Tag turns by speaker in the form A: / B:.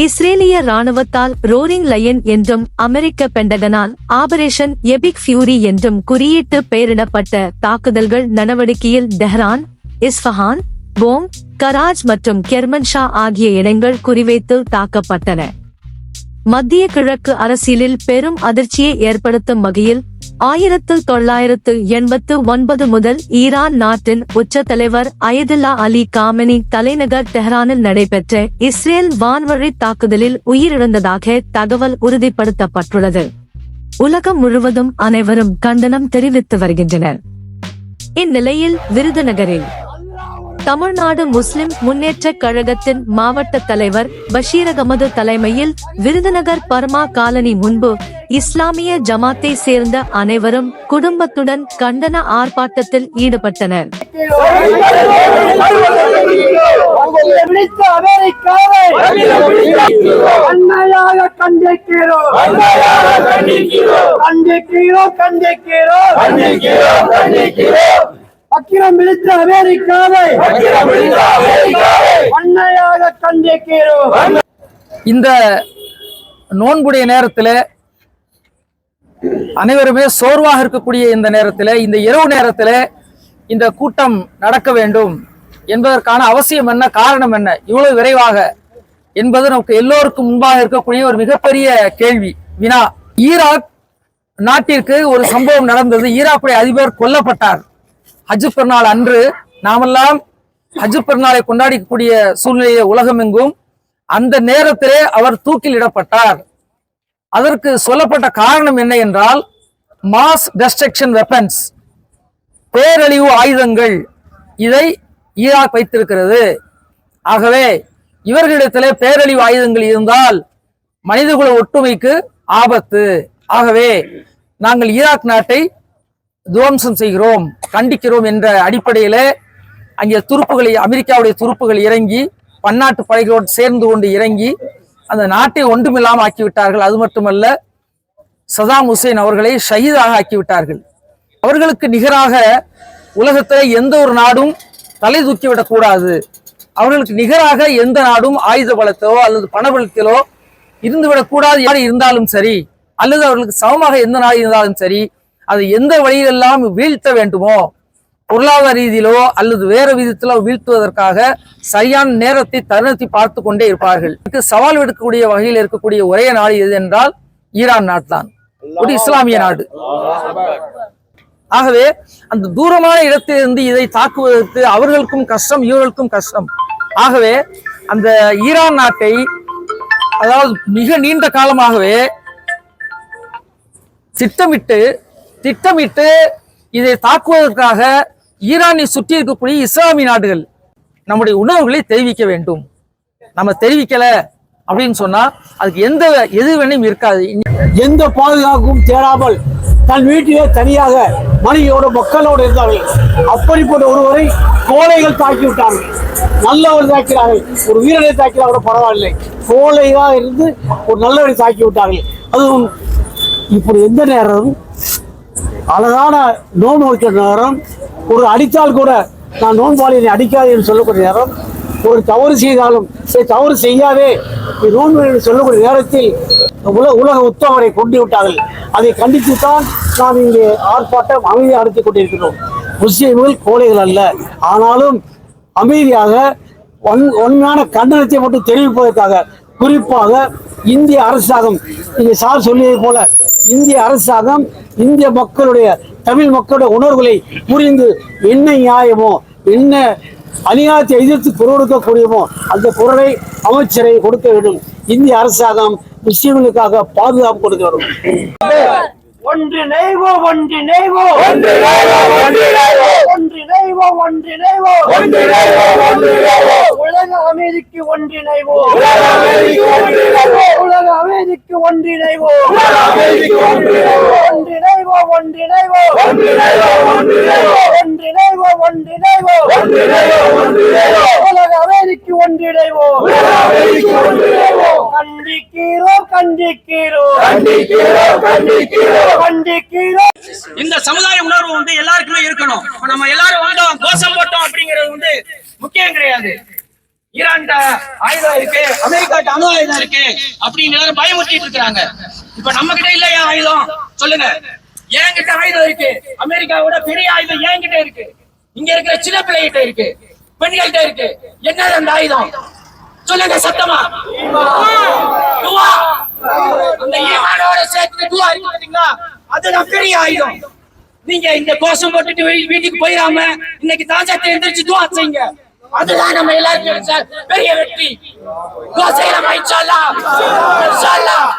A: இஸ்ரேலிய ராணுவத்தால் roaring line என்றும் அமெரிக்க பெண்டகனால் operation Epic fury என்றும் குறியிட்டு பெயரிடப்பட்ட தாக்குதல்கள் நடவடிக்கையில் தெஹ்ரான், இஸ்ஃபஹான், போம், கராஜ் மற்றும் கெர்மன்ஷா ஆகிய இடங்கள் குறிவைத்து தாக்கப்பட்டன. மத்திய கிழக்கு அரசியலில் பெரும் அதிர்ச்சியை ஏற்படுத்தும் வகையில் 1989 முதல் ஈரான் நாட்டின் உச்ச தலைவர் அயதுல்லா அலி காமெனி தலைநகர் தெஹ்ரானில் நடைபெற்ற இஸ்ரேல் வான்வழி தாக்குதலில் உயிரிழந்ததாக தகவல் உறுதிப்படுத்தப்பட்டுள்ளது. உலகம் முழுவதும் அனைவரும் கண்டனம் தெரிவித்து வருகின்றனர். இந்நிலையில் விருதுநகரில் தமிழ்நாடு முஸ்லிம் முன்னேற்றக் கழகத்தின் மாவட்ட தலைவர் பஷீரகமது தலைமையில் விருதுநகர் பர்மா காலனி முன்பு இஸ்லாமிய ஜமாத்தை சேர்ந்த அனைவரும் குடும்பத்துடன் கண்டன ஆர்ப்பாட்டத்தில் ஈடுபட்டனர்.
B: அக்கிரம் விழித்த அமெரிக்காவை வன்மையாக கண்டிக்கிறோம்.
C: இந்த நோன்புடைய நேரத்தில் அனைவருமே சோர்வாக இருக்கக்கூடிய இந்த நேரத்தில், இந்த இரவு நேரத்தில் இந்த கூட்டம் நடக்க வேண்டும் என்பதற்கான அவசியம் என்ன, காரணம் என்ன, இவ்வளவு விரைவாக என்பது நமக்கு எல்லோருக்கும் முன்பாக இருக்கக்கூடிய ஒரு மிகப்பெரிய கேள்வி, வினா. ஈராக் நாட்டிற்கு ஒரு சம்பவம் நடந்தது. ஈராக்குடைய அதிபர் கொல்லப்பட்டார். ஹஜ் பெருநாள் அன்று நாமெல்லாம் ஹஜ் பெருநாளை கொண்டாடக்கூடிய சூழ்நிலையை உலகமெங்கும் அந்த நேரத்திலே அவர் தூக்கிலிடப்பட்டார். அதற்கு சொல்லப்பட்ட காரணம் என்ன என்றால், மாஸ் டெஸ்ட்ரக்ஷன் வெப்பன்ஸ், பேரழிவு ஆயுதங்கள், இதை ஈராக் வைத்திருக்கிறது. ஆகவே இவர்களிடத்திலே பேரழிவு ஆயுதங்கள் இருந்தால் மனிதகுல ஒற்றுமைக்கு ஆபத்து. ஆகவே நாங்கள் ஈராக் நாட்டை துவம்சம் செய்கிறோம், கண்டிக்கிறோம் என்ற அடிப்படையில அங்கே துருப்புகளை, அமெரிக்காவுடைய துருப்புகள் இறங்கி பன்னாட்டு படைகளோடு சேர்ந்து கொண்டு இறங்கி அந்த நாட்டை ஒன்றுமில்லாமல் ஆக்கிவிட்டார்கள். அது மட்டுமல்ல, சதாம் ஹுசேன் அவர்களை ஷஹீதாக ஆக்கிவிட்டார்கள். அவர்களுக்கு நிகராக உலகத்தில் எந்த ஒரு நாடும் தலை தூக்கிவிடக் கூடாது. அவர்களுக்கு நிகராக எந்த நாடும் ஆயுத பலத்திலோ அல்லது பணபலத்திலோ இருந்துவிடக்கூடாது. யார் இருந்தாலும் சரி, அல்லது அவர்களுக்கு சமமாக எந்த நாடு இருந்தாலும் சரி, அதை எந்த வழியிலெல்லாம் வீழ்த்த வேண்டுமோ, பொருளாதார ரீதியிலோ அல்லது வேற விதத்திலோ வீழ்த்துவதற்காக சரியான நேரத்தை, தருணத்தை பார்த்து கொண்டே இருப்பார்கள். சவால் விடுக்கக்கூடிய வகையில் இருக்கக்கூடிய ஒரே நாடு எது என்றால் ஈரான் நாடு தான், ஒரு இஸ்லாமிய நாடு. ஆகவே அந்த தூரமான இடத்திலிருந்து இதை தாக்குவதற்கு அவர்களுக்கும் கஷ்டம், இவர்களுக்கும் கஷ்டம். ஆகவே அந்த ஈரான் நாட்டை, அதாவது மிக நீண்ட காலமாகவே திட்டமிட்டு இதை தாக்குவதற்காக ஈரானை சுற்றி இருக்கக்கூடிய இஸ்லாமிய நாடுகள் நம்முடைய உணர்வுகளை தெரிவிக்க வேண்டும். நம்ம தெரிவிக்கல அப்படின்னு சொன்னா அதுக்கு எந்த எதிர்வினையும் இருக்காது.
B: எந்த பாதுகாப்பும் தேடாமல் தன் வீட்டிலே தனியாக மனைவியோட மக்களோடு இருந்தார்கள். அப்படிப்பட்ட ஒருவரை கோழைகள் தாக்கி விட்டார்கள். நல்லவர் தாக்கிறார்கள், ஒரு வீரனை தாக்கினா கூட பரவாயில்லை, கோழையாக இருந்து ஒரு நல்லவரை தாக்கி விட்டார்கள். அதுவும் இப்படி எந்த நேரம் அழகான நோன்பு வைக்கிற நேரம், ஒரு அடித்தால் கூட நான் நோன்பாளியை அடிக்காது என்று சொல்லக்கூடிய நேரம், ஒரு தவறு செய்தாலும் தவறு செய்யாதே நோன்பு என்று சொல்லக்கூடிய நேரத்தில் உலக உத்தவரை கொண்டு விட்டார்கள். அதை கண்டித்துத்தான் நாம் இங்கே ஆர்ப்பாட்டம் அமைதியாக நடத்திக் கொண்டிருக்கிறோம். முஸ்லிம்கள் கோழைகள் அல்ல, ஆனாலும் அமைதியாக உண்மையான கண்டனத்தை மட்டும் தெரிவிப்பதற்காக, குறிப்பாக இந்திய அரசாங்கம், இங்கே சார் சொல்லியதை போல இந்திய அரசாங்கம் இந்திய மக்களுடைய, தமிழ் மக்களுடைய உணர்வுகளை புரிந்து என்ன நியாயமோ, என்ன அநியாயத்தை எதிர்த்து குரல் கொடுக்கக்கூடியமோ அந்த குரலை அமைச்சரை கொடுக்க வேண்டும். இந்திய அரசாங்கம் முஸ்லிம்களுக்காக பாதுகாப்பு கொடுக்க வேண்டும். ஒன்றிணைவோம் ஒன்றிணைவோம் ஒன்றிணைவோம் ஒன்றிணைவோம் உலக அமைதிக்கு ஒன்றிணைவோம் உலக அமைதிக்கு ஒன்றிணைவோம் ஒன்றிணைவோம் ஒன்றிணைவோம் ஒன்றிணைவோம் ஒன்றிணைவோம் உலக அமைதிக்கு ஒன்றிணைவோம் கண்டிக்கிறோம் கண்டிக்கிறோம்
D: இந்த சமுதாய உணர்வு வந்து எல்லாருக்குமே இருக்கணும். நம்ம எல்லாரும் வந்தோம் கோஷம் போட்டோம் அப்படிங்கிறது வந்து முக்கியம் கிடையாது. ஈரான்ட ஆயுதம் இருக்கு, அமெரிக்காட்ட அணு ஆயுதம் இருக்கு அப்படின்னு எல்லாரும் பயமுறுத்திட்டு இருக்காங்க. இப்ப நம்ம கிட்ட இல்லையா ஆயுதம்? சொல்லுங்க. என்கிட்ட ஆயுதம் இருக்கு. அமெரிக்காவோட பெரிய ஆயுதம் என்கிட்ட இருக்கு. இங்க இருக்கிற சின்ன பிள்ளைகிட்ட இருக்கு, பெண்கள்கிட்ட இருக்கு. என்ன அந்த ஆயுதம்? சொல்லுங்க சத்தமா. துவா. அந்த ஈமானோட சேர்த்து துவா இருக்கு பாத்தீங்களா, அதுதான் பெரிய ஆயுதம். நீங்க இந்த கோஷம் போட்டுட்டு வீட்டுக்கு போயிடாம இன்னைக்கு தாஜாத்தை எந்திரிச்சு துவா செய்யுங்க. அதுதான் நம்ம எல்லாருக்கும் பெரிய வெற்றி. துவா செய்யலாம் இன்ஷா அல்லாஹ். இன்ஷா அல்லாஹ்.